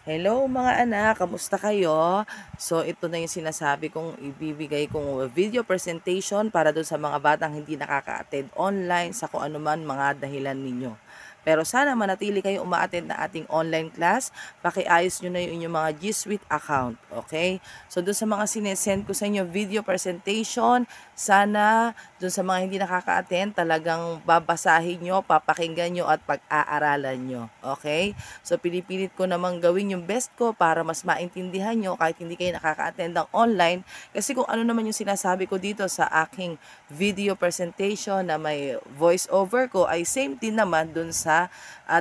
Hello mga anak, kamusta kayo? So ito na yung sinasabi kong ibibigay kong video presentation para doon sa mga batang hindi nakaka-attend online sa kung anuman mga dahilan ninyo. Pero sana manatili kayo uma-attend na ating online class, pakiayos nyo na yung inyong mga G Suite account, okay? So doon sa mga sinesend ko sa inyo video presentation, sana doon sa mga hindi nakaka-attend, talagang babasahin nyo, papakinggan nyo at pag-aaralan nyo, okay? So, pinipilit ko namang gawin yung best ko para mas maintindihan nyo kahit hindi kayo nakaka-attend ng online. Kasi kung ano naman yung sinasabi ko dito sa aking video presentation na may voice over ko ay same din naman dun sa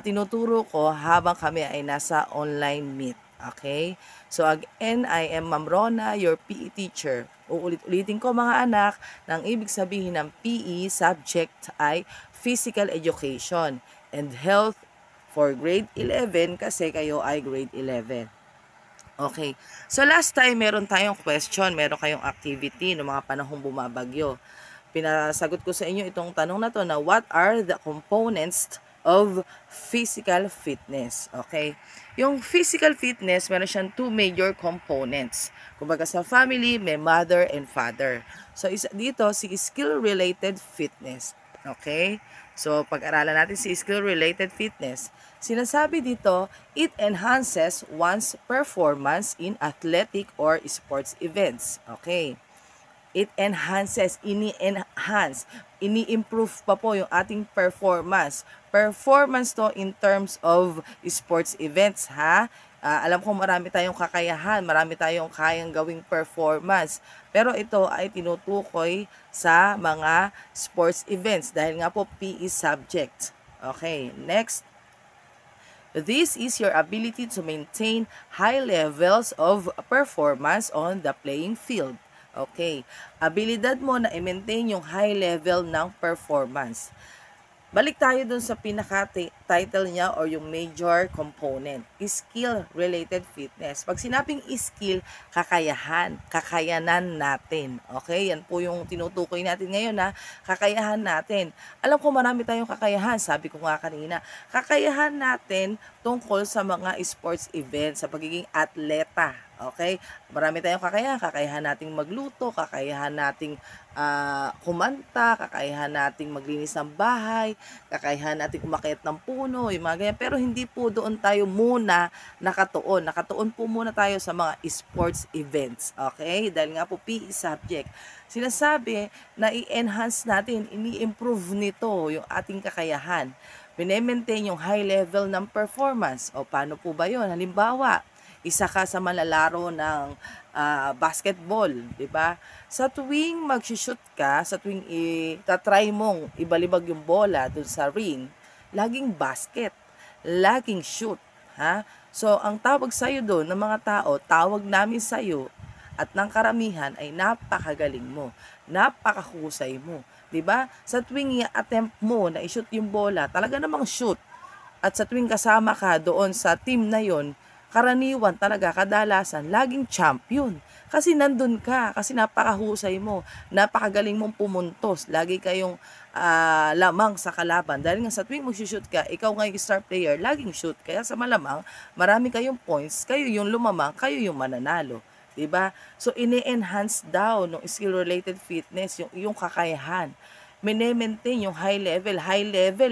tinuturo ko habang kami ay nasa online meet. Okay? So again, I am Ma'am Rona, your PE teacher. Uulit-ulitin ko mga anak, ng ibig sabihin ng PE subject ay physical education and health for grade 11 kasi kayo ay grade 11. Okay. So last time meron tayong question, meron kayong activity ng mga panahong bumabagyo. Pinasagot ko sa inyo itong tanong na to na what are the components of physical fitness? Okay. Yung physical fitness, meron siyang two major components. Kumbaga sa family, may mother and father. So isa dito si skill-related fitness. Okay? So, pag-aralan natin si skill-related fitness. Sinasabi dito, it enhances one's performance in athletic or sports events. Okay? It enhances, ini-improve pa po yung ating performance. Performance to in terms of sports events, ha? Alam ko marami tayong kakayahan, marami tayong kayang gawing performance. Pero ito ay tinutukoy sa mga sports events dahil nga po PE subject. Okay, next. This is your ability to maintain high levels of performance on the playing field. Okay. Abilidad mo na i-maintain yung high level ng performance. Balik tayo dun sa pinaka-title niya or yung major component. Skill-related fitness. Pag sinabing skill, kakayahan, kakayanan natin. Okay? Yan po yung tinutukoy natin ngayon na kakayahan natin. Alam ko marami tayong kakayahan. Sabi ko nga kanina, kakayahan natin tungkol sa mga sports events, sa pagiging atleta. Okay? Marami tayong kakayahan. Kakayahan nating magluto, kakayahan nating kumanta, kakayahan nating maglinis ng bahay, kakayahan nating umakyat ng puno, yung mga ganyan. Pero hindi po doon tayo muna nakatuon. Nakatuon po muna tayo sa mga sports events. Okay? Dahil nga po PE subject. Sinasabi na i-enhance natin, ini-improve nito yung ating kakayahan. Pine-maintain yung high level ng performance. O paano po ba yun? Halimbawa, isa ka sa malalaro ng basketball, 'di ba? Sa tuwing mag-shoot ka, sa tuwing itatry mong ibalibag yung bola dun sa ring, laging basket, laging shoot, ha? So, ang tawag sa'yo doon ng mga tao, tawag namin sa'yo at ng karamihan ay napakagaling mo, napakahusay mo, 'di ba? Sa tuwing i-attempt mo na i-shoot yung bola, talaga namang shoot. At sa tuwing kasama ka doon sa team na yon, karaniwan talaga, kadalasan, laging champion. Kasi nandun ka, kasi napakahusay mo, napakagaling mong pumuntos, lagi kayong lamang sa kalaban. Dahil nga sa tuwing mag-shoot ka, ikaw nga yung star player, laging shoot. Kaya sa malamang, marami kayong points, kayo yung lumamang, kayo yung mananalo. 'Di ba? So, ini-enhance daw ng skill-related fitness, yung kakayahan, mine-maintain yung high level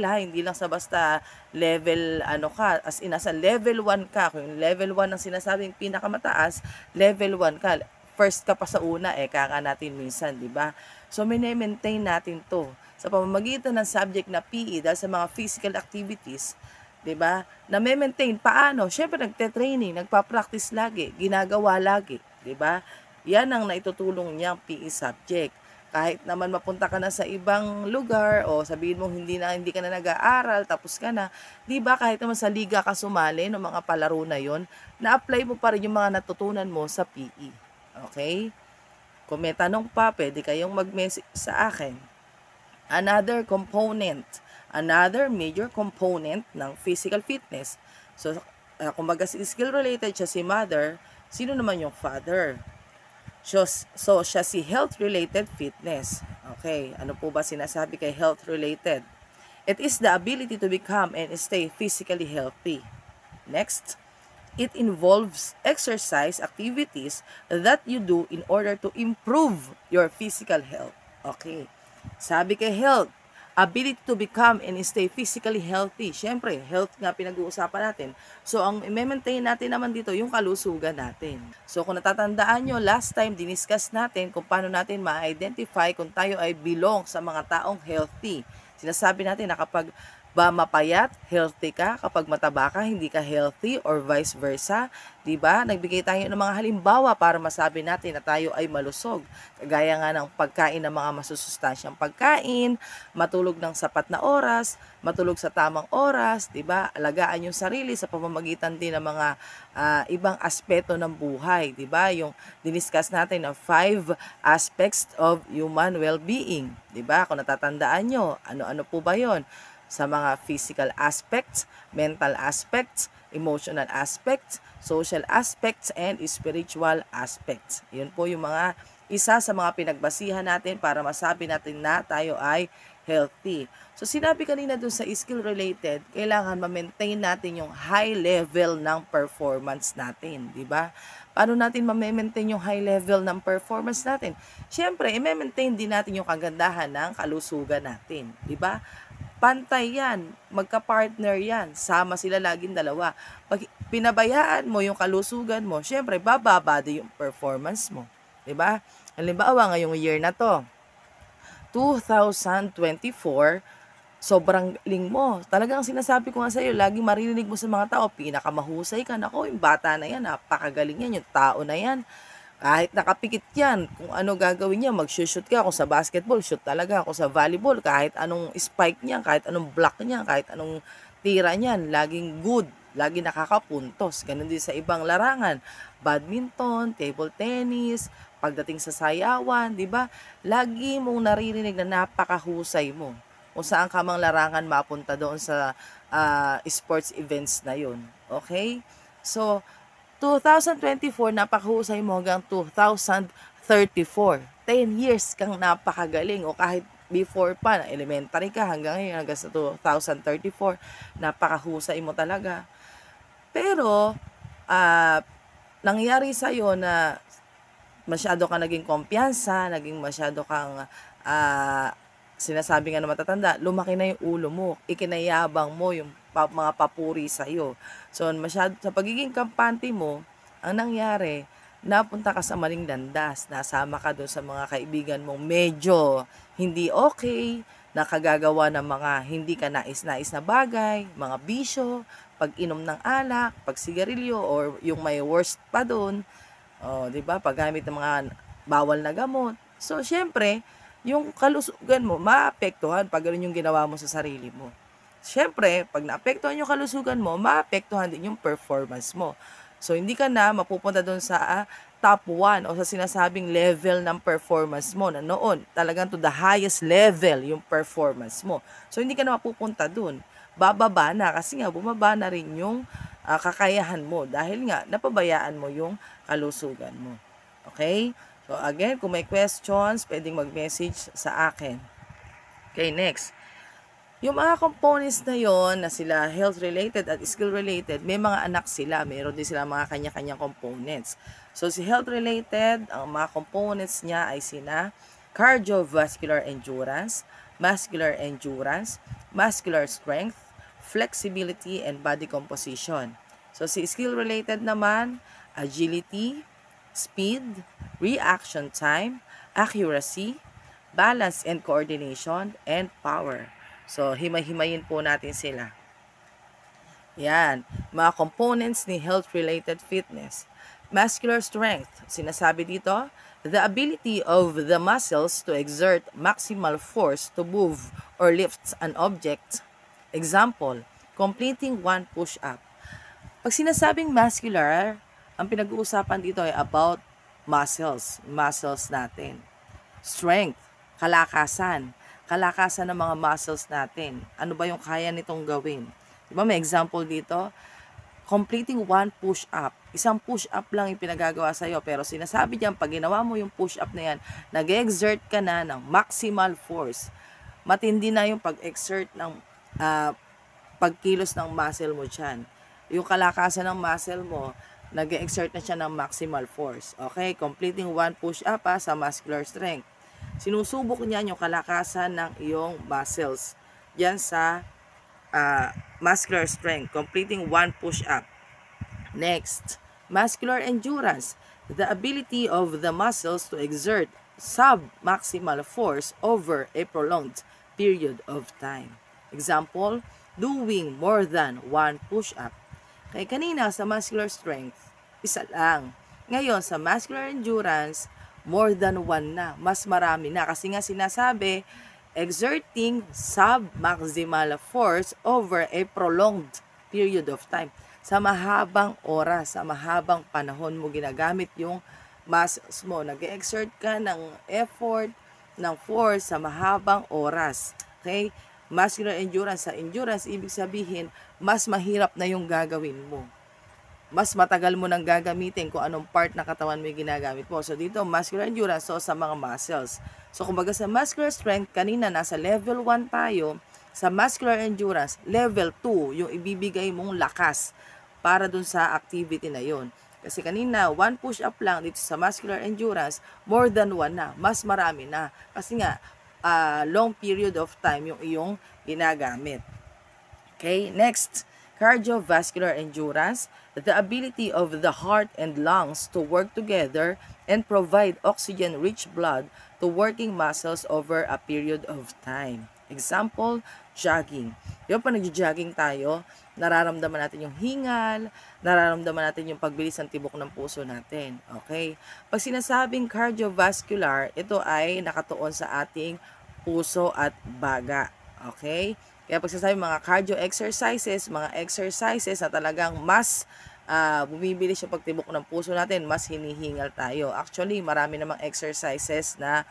ha, hindi lang sa basta level ano ka, as in as level 1 ka, kung yung level 1 ang sinasabing pinakamataas, level 1 ka, first ka pa sa una, kaka natin minsan, di ba? So, mine-maintain natin to sa pamamagitan ng subject na PE dahil sa mga physical activities, 'di ba? Na maintain paano? Syempre nagte-training, nagpa-practice lagi, ginagawa lagi, 'di ba? Yan ang naitutulong niyang PE subject. Kahit naman mapunta ka na sa ibang lugar o sabihin mo hindi ka na nag-aaral, tapos ka na, 'di ba? Kahit naman sa liga ka sumali ng mga palaro na 'yon, na-apply mo pa rin yung mga natutunan mo sa PE. Okay? Kung may tanong pa, pwede kayong mag-message sa akin. Another major component ng physical fitness. So, kumbaga skill related siya si mother, sino naman yung father? So siya si health-related fitness. Okay, ano po ba sinasabi kay health-related? It is the ability to become and stay physically healthy. Next. It involves exercise activities that you do in order to improve your physical health. Okay. Sabi kay health, ability to become and stay physically healthy. Siyempre, health nga pinag-uusapan natin. So, ang i-maintain natin naman dito yung kalusugan natin. So, kung natatandaan nyo, last time, diniscuss natin kung paano natin ma-identify kung tayo ay belong sa mga taong healthy. Sinasabi natin na kapag ba mapayat, healthy ka, kapag mataba ka, hindi ka healthy, or vice versa, 'di ba? Nagbigay tayo ng mga halimbawa para masabi natin na tayo ay malusog. Kagaya nga ng pagkain ng mga masusustansyang pagkain, matulog ng sapat na oras, matulog sa tamang oras, 'di ba? Alagaan yung sarili sa pamamagitan din ng mga ibang aspeto ng buhay, 'di ba? Yung diniscuss natin na 5 aspects of human well-being, 'di ba? Kung natatandaan nyo, ano-ano po ba 'yon? Sa mga physical aspects, mental aspects, emotional aspects, social aspects, and spiritual aspects. Yun po yung mga isa sa mga pinagbasihan natin para masabi natin na tayo ay healthy. So sinabi kanina dun sa skill related, kailangan ma-maintain natin yung high level ng performance natin, di ba? Paano natin ma-maintain yung high level ng performance natin? Siyempre, i-maintain din natin yung kagandahan ng kalusugan natin, di ba? Pantay yan, magka-partner yan, sama sila laging dalawa. Pag pinabayaan mo yung kalusugan mo, syempre bababa din yung performance mo, 'di ba? Halimbawa ngayong year na to, 2024, sobrang galing mo. Talagang sinasabi ko nga sa iyo, lagi maririnig mo sa mga tao, pinakamahusay ka. Nako, yung bata na yan, napakagaling yan, yung tao na yan. Kahit nakapikit yan, kung ano gagawin niya, mag-shoot ka. Kung sa basketball, shoot talaga. Kung sa volleyball, kahit anong spike niya, kahit anong block niya, kahit anong tira niyan, laging good, lagi nakakapuntos. Ganun din sa ibang larangan. Badminton, table tennis, pagdating sa sayawan, di ba? Lagi mong naririnig na napakahusay mo. Kung saan ka mang larangan mapunta doon sa sports events na yun. Okay? So, 2024, napakahusay mo hanggang 2034. 10 years kang napakagaling, o kahit before pa, elementary ka hanggang ngayon, hanggang sa 2034, napakahusay mo talaga. Pero, nangyari sa'yo na masyado ka naging kumpiyansa, naging masyado kang sinasabi nga na matatanda, lumaki na yung ulo mo, ikinayabang mo yung mga papuri sa'yo. So, masyado, sa pagiging kampante mo, ang nangyari, napunta ka sa maling landas, nasama ka doon sa mga kaibigan mong medyo hindi okay, nakagagawa ng mga hindi ka nais-nais na bagay, mga bisyo, pag-inom ng alak, pag-sigarilyo, or yung may worst pa doon, di ba, paggamit ng mga bawal na gamot. So, syempre, yung kalusugan mo, maapektuhan pag ganun yung ginawa mo sa sarili mo. Siyempre, pag naapektuhan yung kalusugan mo, maapektuhan din yung performance mo. So, hindi ka na mapupunta doon sa top 1 o sa sinasabing level ng performance mo na noon. Talagang to the highest level yung performance mo. So, hindi ka na mapupunta doon. Bababa na kasi nga bumaba na rin yung kakayahan mo dahil nga napabayaan mo yung kalusugan mo. Okay? So, again, kung may questions, pwedeng mag-message sa akin. Okay, next. Yung mga components na yon na sila health-related at skill-related, may mga anak sila. Mayroon din sila mga kanya-kanyang components. So, si health-related, ang mga components niya ay sina cardiovascular endurance, muscular strength, flexibility, and body composition. So, si skill-related naman, agility, speed, reaction time, accuracy, balance and coordination, and power. So, himay-himayin po natin sila. Yan, mga components ni health-related fitness. Muscular strength, sinasabi dito, the ability of the muscles to exert maximal force to move or lift an object. Example, completing one push-up. Pag sinasabing muscular, ang pinag-uusapan dito ay about muscles natin. Strength, kalakasan ng mga muscles natin. Ano ba yung kaya nitong gawin? Diba may example dito? Completing one push-up. Isang push-up lang yung pinagagawa sa'yo. Pero sinasabi diyan, pag ginawa mo yung push-up na yan, nag-exert ka na ng maximal force. Matindi na yung pag-exert ng pagkilos ng muscle mo dyan. yung kalakasan ng muscle mo, nag-exert na siya ng maximal force. Okay? Completing one push-up sa muscular strength. Sinusubok niyan yung kalakasan ng iyong muscles. Yan sa muscular strength. Completing one push-up. Next, muscular endurance. The ability of the muscles to exert sub-maximal force over a prolonged period of time. Example, doing more than one push-up. Kaya kanina sa muscular strength, isa lang. Ngayon sa muscular endurance, more than one na. Mas marami na. Kasi nga sinasabi, exerting sub-maximal force over a prolonged period of time. Sa mahabang oras, sa mahabang panahon mo ginagamit yung muscles mo. Nag-exert ka ng effort, ng force sa mahabang oras. Okay? Muscular endurance. Sa endurance, ibig sabihin, mas mahirap na yung gagawin mo. Mas matagal mo nang gagamitin kung anong part ng katawan mo yung ginagamit mo. So, dito, muscular endurance, so sa mga muscles. So, kumbaga sa muscular strength, kanina nasa level 1 tayo. Sa muscular endurance, level 2, yung ibibigay mong lakas para dun sa activity na yon. Kasi kanina, one push-up lang dito sa muscular endurance, more than one na. Mas marami na. Kasi nga, long period of time yung iyong ginagamit. Okay, next, cardiovascular endurance, the ability of the heart and lungs to work together and provide oxygen-rich blood to working muscles over a period of time. Example, jogging. Yung pa nag-jogging tayo, nararamdaman natin yung hingal, nararamdaman natin yung pagbilis ng tibok ng puso natin. Okay? Pag sinasabing cardiovascular, ito ay nakatuon sa ating puso at baga. Okay? Kaya pag sinasabing mga cardio exercises, mga exercises na talagang mas bumibilis yung pagtibok ng puso natin, mas hinihingal tayo. Actually, marami namang exercises na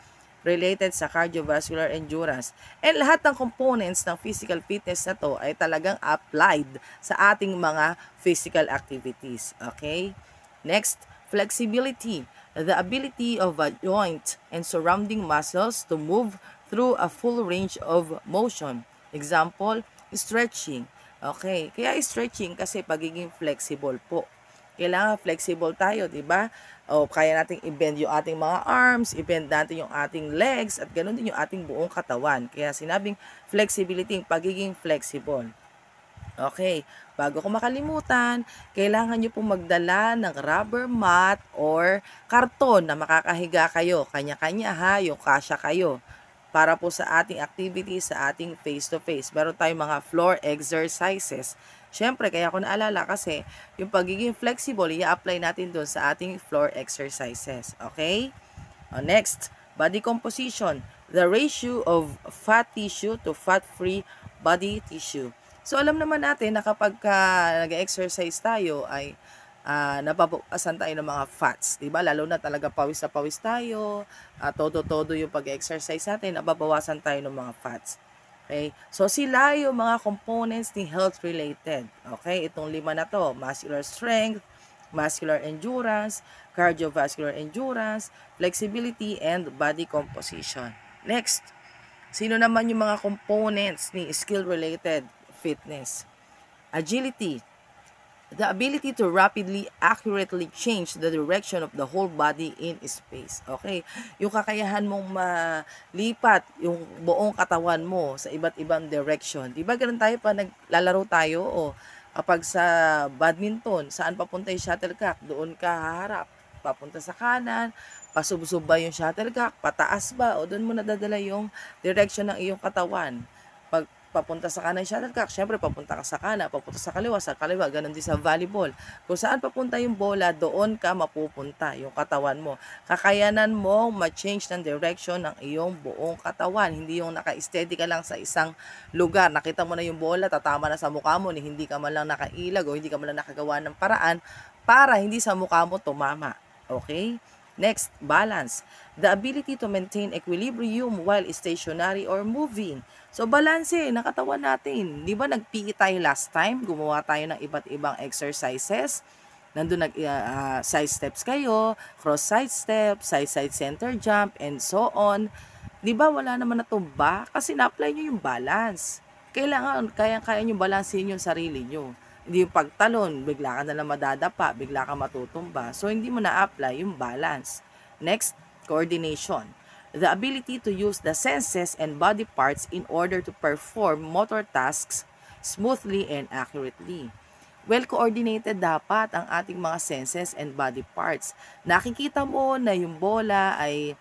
related sa cardiovascular endurance. And lahat ng components ng physical fitness na to ay talagang applied sa ating mga physical activities. Okay? Next, flexibility. The ability of a joint and surrounding muscles to move through a full range of motion. Example, stretching. Okay? Kaya stretching kasi pagiging flexible po. Kailangan flexible tayo, di ba? O kaya nating i-bend yung ating mga arms, i-bend natin yung ating legs, at ganoon din yung ating buong katawan. Kaya sinabing flexibility, pagiging flexible. Okay, bago ko makalimutan, kailangan nyo pong magdala ng rubber mat or karton na makakahiga kayo. Kanya-kanya ha, yung kasya kayo. Para po sa ating activity, sa ating face-to-face. Meron tayong mga floor exercises. Siyempre, kaya ako naalala kasi yung pagiging flexible, i-apply natin doon sa ating floor exercises. Okay? Next, body composition. The ratio of fat tissue to fat-free body tissue. So, alam naman natin na kapag nag-exercise tayo ay nababawasan tayo ng mga fats. Diba? Lalo na talaga pawis na pawis tayo, todo-todo yung pag-exercise natin, nababawasan tayo ng mga fats. Okay? So, sila yung mga components ni health-related. Okay? Itong 5 na to, muscular strength, muscular endurance, cardiovascular endurance, flexibility, and body composition. Next, sino naman yung mga components ni skill-related fitness? Agility. The ability to rapidly, accurately change the direction of the whole body in space. Okay? Yung kakayahan mong malipat yung buong katawan mo sa iba't ibang direction. Diba ganun tayo pa naglalaro tayo o kapag sa badminton, saan papunta yung shuttlecock? Doon ka haharap. Papunta sa kanan, pasubsob ba yung shuttlecock? Pataas ba? O doon mo nadadala yung direction ng iyong katawan. Pag papunta sa kanan shuttlecock, syempre papunta ka sa kanan, papunta sa kaliwa, ganun din sa volleyball. Kung saan papunta yung bola, doon ka mapupunta, yung katawan mo. Kakayanan mo ma-change ng direction ng iyong buong katawan, hindi yung naka-steady ka lang sa isang lugar. Nakita mo na yung bola, tatama na sa mukha mo, hindi ka man lang nakailag o hindi ka man lang nakagawa ng paraan para hindi sa mukha mo tumama. Okay? Next, balance. The ability to maintain equilibrium while stationary or moving. So, balanse, nakatawan natin. Di ba nag-PE tayo last time? Gumawa tayo ng iba't ibang exercises. Nandun side steps kayo, cross side step, side center jump, and so on. Di ba wala naman natumba? Kasi na-apply nyo yung balance. Kailangan, kaya nyo balansehin yung sarili nyo. Hindi yung pagtalon, bigla ka na lang madadapa, bigla ka matutumba. So, hindi mo na-apply yung balance. Next, coordination. The ability to use the senses and body parts in order to perform motor tasks smoothly and accurately. Well-coordinated dapat ang ating mga senses and body parts. Nakikita mo na yung bola ay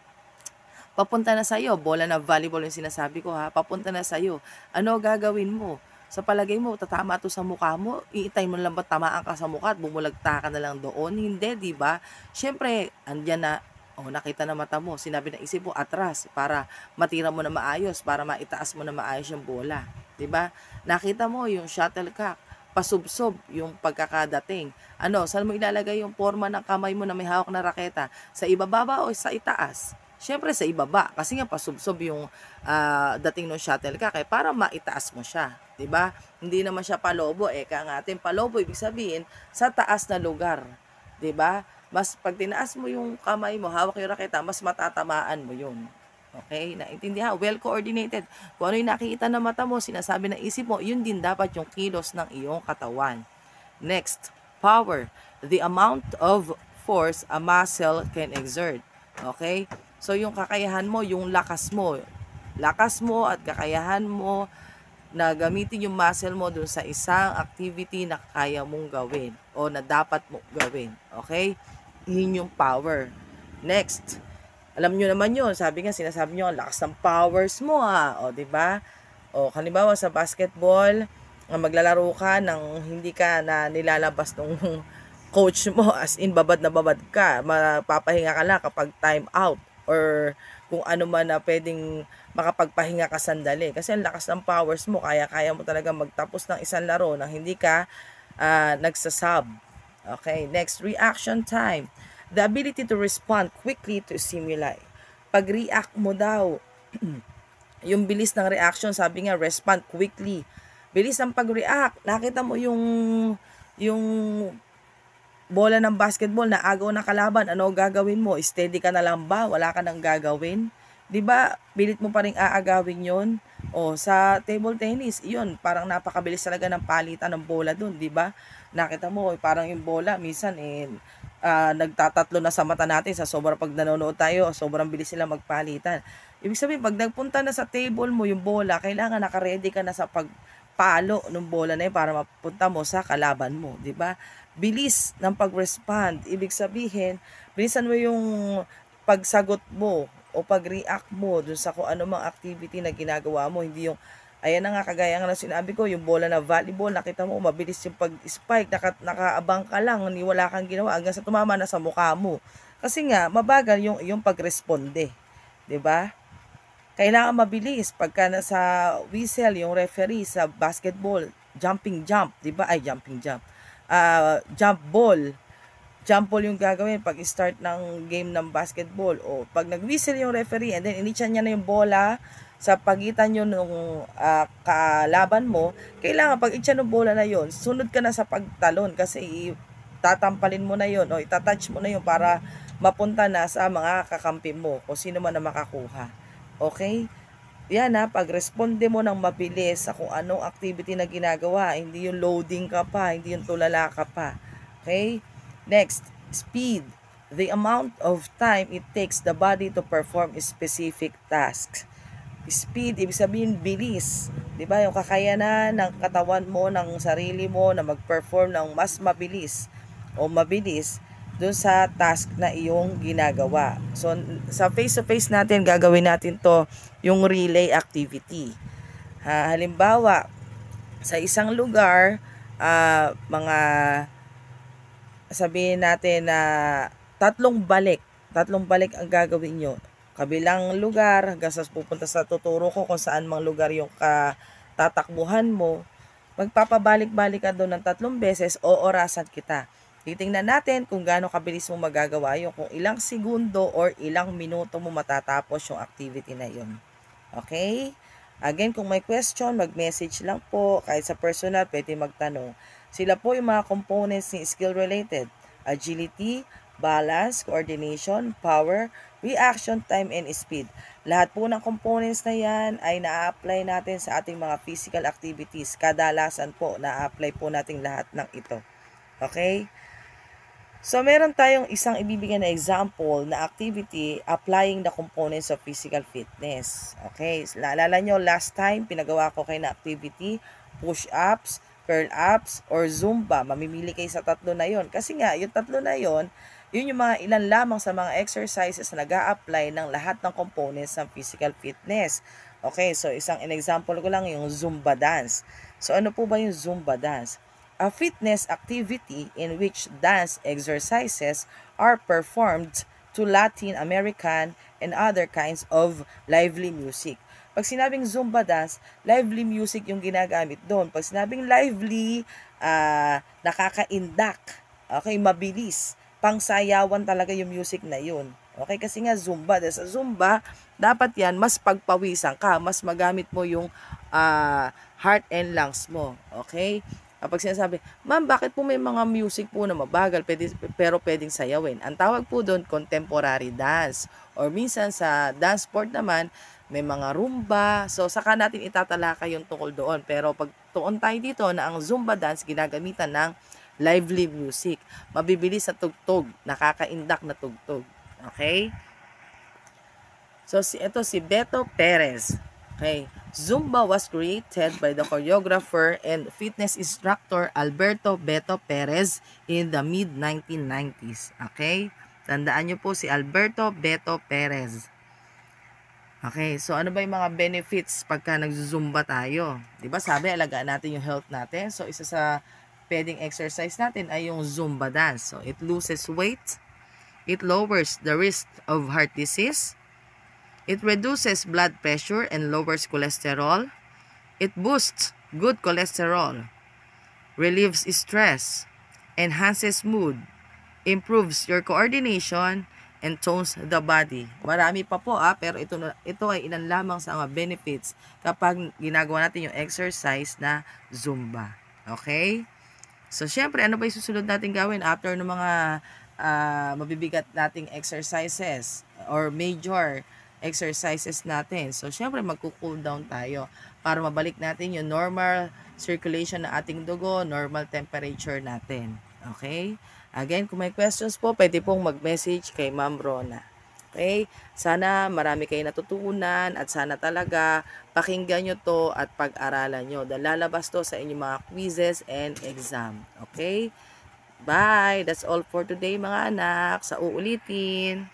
papunta na sa'yo, bola na volleyball yung sinasabi ko ha, papunta na sa'yo. Ano gagawin mo? Sa palagay mo, tatama to sa mukha mo, iitay mo lang ba tamaan ka sa mukha at bumulagta ka na lang doon? Hindi, di ba? Siyempre, andyan na, nakita na mata mo, sinabi ng isip mo, atras, para matira mo na maayos, para maitaas mo na maayos yung bola. Di ba? Nakita mo yung shuttlecock, pasubsob yung pagkakadating. Saan mo ilalagay yung forma ng kamay mo na may hawak na raketa? Sa ibababa o sa itaas? Siyempre sa ibaba, kasi nga pasubsob yung dating ng shuttlecock para maitaas mo siya, 'di ba? Hindi naman siya palobo kaya nga ating palobo ibig sabihin sa taas na lugar, 'di ba? Mas pag tinaas mo yung kamay mo, hawak yung raketa, mas matatamaan mo 'yun. Okay? Naintindihan? Well coordinated. Kung ano yung nakikita ng mata mo, sinasabi ng isip mo, yun din dapat yung kilos ng iyong katawan. Next, power. The amount of force a muscle can exert. Okay? So, yung kakayahan mo, yung lakas mo at kakayahan mo na gamitin yung muscle mo dun sa isang activity na kaya mong gawin o na dapat mong gawin. Okay? Yun yung power. Next, alam nyo naman yun, sinasabi nyo, ang lakas ng powers mo o diba? O, halimbawa sa basketball, maglalaro ka nang hindi ka na nilalabas ng coach mo, as in babad na babad ka, mapapahinga ka lang kapag time out or kung ano man na pwedeng makapagpahinga ka sandali kasi ang lakas ng powers mo, kaya mo talaga magtapos ng isang laro nang hindi ka nagsasub. Okay, next, reaction time. The ability to respond quickly to stimuli. Pag-react mo daw, yung bilis ng reaction, sabi nga, respond quickly. Bilis ang pag-react. Nakita mo yung bola ng basketball na agaw na kalaban, ano gagawin mo? Steady ka na lang ba? Wala ka nang gagawin? 'Di ba? Pilit mo pa ring aagawin 'yon. O sa table tennis, 'yun, parang napakabilis talaga ng palitan ng bola doon, 'di ba? Nakita mo parang yung bola minsan nagtatatlo na sa mata natin sa sobrang pag nanonood tayo, sobrang bilis sila magpalitan. Ibig sabihin, pag nagpunta na sa table mo yung bola, kailangan naka-ready ka na sa pagpalo ng bola na yun para mapunta mo sa kalaban mo, 'di ba? Bilis ng pag-respond. Ibig sabihin, bilisan mo yung pagsagot mo o pag-react mo dun sa kung ano mang activity na ginagawa mo. Hindi yung, ayan na nga, kagaya nga na sinabi ko, yung bola na volleyball, nakita mo, mabilis yung pag-spike, nakaabang ka lang, wala kang ginawa, hanggang sa tumama na sa mukha mo. Kasi nga, mabagal yung pag-responde. 'Di ba? Kailangan mabilis. Pagka nasa whistle, yung referee sa basketball, jumping jump, 'di ba? Ay, jumping jump. Jump ball. Jump ball yung gagawin pag start ng game ng basketball. O pag nag-whistle yung referee and then inityan niya na yung bola sa pagitan nyo nung kalaban mo, kailangan pag ityan ng bola na yon, sunod ka na sa pagtalon kasi tatampalin mo na yon o itatouch mo na yon para mapunta na sa mga kakampi mo kung sino man na makakuha. Okay? Yan pag-responde mo ng mabilis sa kung anong activity na ginagawa, hindi yung loading ka pa, hindi yung tulala ka pa. Okay? Next, speed. The amount of time it takes the body to perform specific tasks. Speed, ibig sabihin bilis. 'Di ba? Yung kakayanan ng katawan mo, ng sarili mo na mag-perform ng mas mabilis o mabilis doon sa task na iyong ginagawa. So, sa face-to-face natin, gagawin natin to yung relay activity. Halimbawa, sa isang lugar, mga sabihin natin na tatlong balik ang gagawin nyo. Kabilang lugar, hanggang sa pupunta sa tuturo ko kung saan mang lugar yung tatakbuhan mo. Magpapabalik-balik ka doon ng 3 beses o orasan kita. Titingnan natin kung gaano kabilis mo magagawa yun, kung ilang segundo or ilang minuto mo matatapos yung activity na yun. Okay? Again, kung may question, mag-message lang po. Kahit sa personal, pwede magtanong. Sila po yung mga components ni skill-related. Agility, balance, coordination, power, reaction time, and speed. Lahat po ng components na yan ay na-apply natin sa ating mga physical activities. Kadalasan po, na-apply po natin lahat ng ito. Okay? So, meron tayong isang ibibigay na example na activity applying the components of physical fitness. Okay? Naalala nyo, last time, pinagawa ko kayo na activity, push-ups, curl-ups, or Zumba. Mamimili kayo sa tatlo na yon. Kasi nga, yung tatlo na yon, yun yung mga ilan lamang sa mga exercises na nag-a-apply ng lahat ng components ng physical fitness. Okay, so isang example ko lang yung Zumba dance. So, ano po ba yung Zumba dance? A fitness activity in which dance exercises are performed to Latin American and other kinds of lively music. Pag sinabing Zumba dance, lively music yung ginagamit doon. Pag sinabing lively, nakakaindak. Okay, mabilis. Pangsayawan talaga yung music na yun. Okay, kasi nga Zumba. Dahil sa Zumba, dapat yan, mas pagpawisan ka. Mas magamit mo yung heart and lungs mo. Okay? Kapag sinasabi, ma'am, bakit po may mga music po na mabagal pero pwedeng sayawin? Ang tawag po doon, contemporary dance. Or minsan sa dance sport naman, may mga rumba. So, saka natin itatalakay yung tungkol doon. Pero pag tuon tayo dito na ang Zumba dance, ginagamitan ng lively music. Mabibilis sa tugtog. Nakakaindak na tugtog. Okay? So, ito si Beto Perez. Okay. Zumba was created by the choreographer and fitness instructor Alberto Beto Perez in the mid-1990s. Okay? Tandaan nyo po si Alberto Beto Perez. Okay, so ano ba yung mga benefits pagka nag-zumba tayo? 'Di ba sabi, alagaan natin yung health natin. So, isa sa pwedeng exercise natin ay yung Zumba dance. So, it loses weight, it lowers the risk of heart disease, it reduces blood pressure and lowers cholesterol. It boosts good cholesterol, relieves stress, enhances mood, improves your coordination, and tones the body. Marami pa po pero ito ay ilan lamang sa mga benefits kapag ginagawa natin yung exercise na Zumba. Okay? So, syempre, ano ba yung susunod natin gawin after ng mga mabibigat nating exercises or major exercises natin? So, syempre, magko-cool down tayo para mabalik natin yung normal circulation ng ating dugo, normal temperature natin. Okay? Again, kung may questions po, pwede pong mag-message kay Ma'am Rona. Okay? Sana marami kayo natutunan at sana talaga pakinggan nyo to at pag-aralan nyo. Dahil lalabas to sa inyong mga quizzes and exam. Okay? Bye! That's all for today mga anak. Sa uulitin.